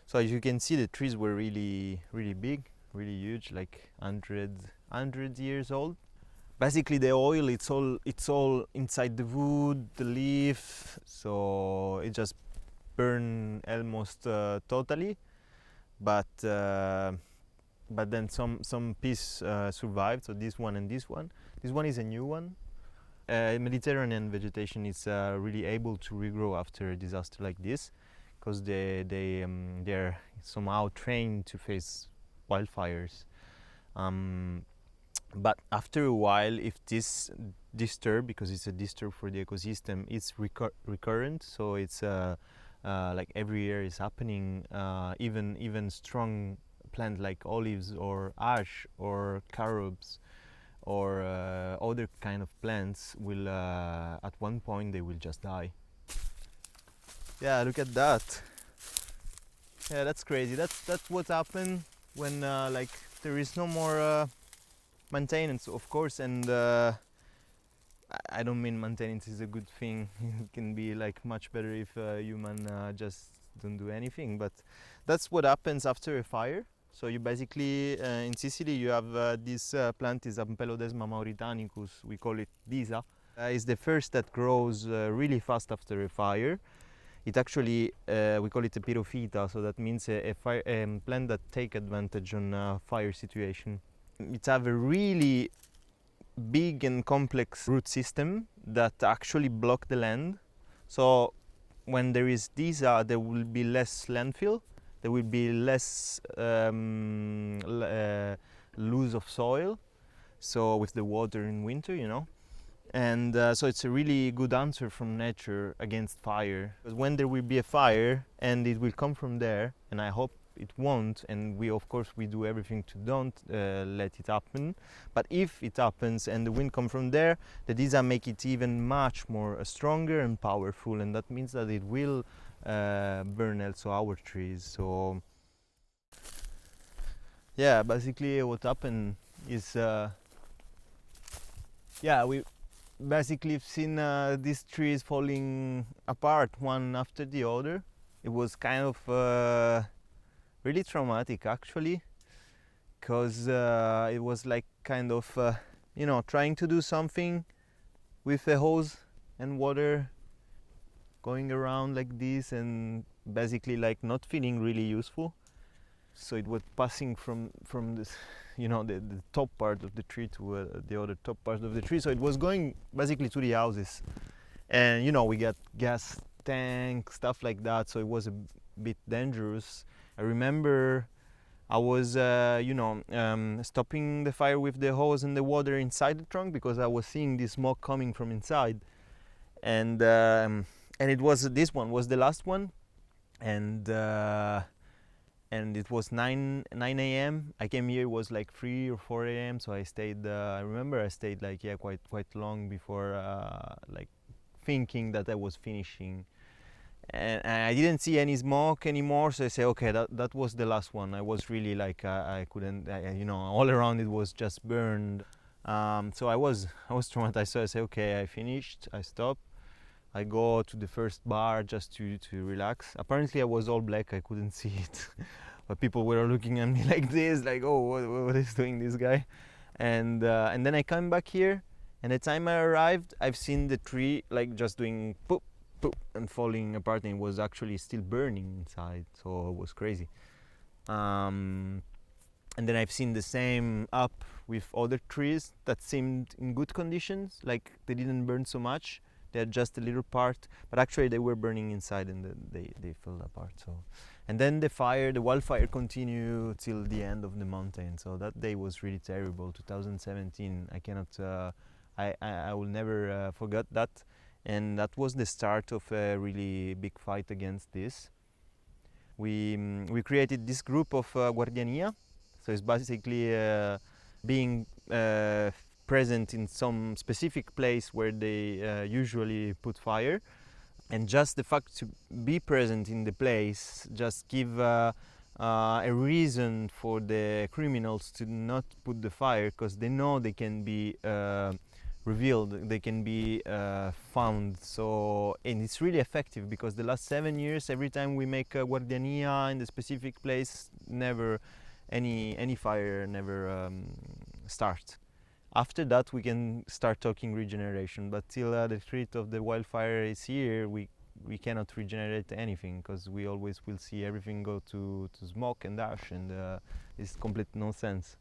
So as you can see, the trees were really big, really huge, like 100 years old. Basically the oil, it's all inside the wood, the leaf, so it just burned almost totally. But then some piece survived. So this one and this one. This one is a new one. Mediterranean vegetation is really able to regrow after a disaster like this, because they're somehow trained to face wildfires. But after a while, if this disturb, because it's a disturb for the ecosystem, it's recurrent. So it's like every year is happening. Even strong plant like olives or ash or carobs or other kind of plants will at one point they will just die. Yeah, look at that. Yeah, that's crazy. That's what happened when like there is no more maintenance, of course. And I don't mean maintenance is a good thing. It can be like much better if human just don't do anything, but that's what happens after a fire. So you basically in Sicily you have this plant is Ampelodesma mauritanicus, we call it Disa. It's the first that grows really fast after a fire. It actually we call it a pyrophyta, so that means a plant that take advantage on a fire situation. It have a really big and complex root system that actually block the land. So when there is these, there will be less landfill, there will be less loss of soil, so with the water in winter, you know. And so it's a really good answer from nature against fire. Because when there will be a fire, and it will come from there, and I hope it won't, and we of course we do everything to don't let it happen, but if it happens and the wind comes from there, the Disa make it even much more stronger and powerful, and that means that it will burn also our trees. So yeah, basically what happened is yeah, we basically have seen these trees falling apart one after the other. It was kind of really traumatic actually, because it was like kind of you know, trying to do something with a hose and water going around like this, and basically like not feeling really useful. So it was passing from this, you know, the top part of the tree to the other top part of the tree. So it was going basically to the houses, and you know, we got gas tank stuff like that, so it was a bit dangerous. I remember I was you know, stopping the fire with the hose and the water inside the trunk, because I was seeing the smoke coming from inside, and it was, this one was the last one, and it was 9 a.m. I came here, it was like 3 or 4 a.m. So I stayed. I remember I stayed like, yeah, quite long before like thinking that I was finishing, and I didn't see any smoke anymore. So I say, okay, that was the last one. I was really like I couldn't, you know, all around it was just burned. So I was traumatized. So I say, okay, I finished. I stopped. I go to the first bar just to relax. Apparently I was all black, I couldn't see it. But people were looking at me like this, like, oh, what is doing this guy? And then I come back here, and the time I arrived, I've seen the tree like just doing poop, poop, and falling apart, and it was actually still burning inside, so it was crazy. And then I've seen the same up with other trees that seemed in good conditions, like they didn't burn so much. They're just a little part, but actually they were burning inside, and they fell apart. So, and then the wildfire continued till the end of the mountain. So that day was really terrible. 2017. I cannot. I will never forget that. And that was the start of a really big fight against this. We created this group of Guardiania. So it's basically being present in some specific place where they usually put fire, and just the fact to be present in the place just give a reason for the criminals to not put the fire, because they know they can be revealed, they can be found. So, and it's really effective, because the last 7 years, every time we make a guardiania in the specific place, never any fire never start. After that, we can start talking regeneration, but till the threat of the wildfire is here, we cannot regenerate anything, because we always will see everything go to smoke and ash, and it's complete nonsense.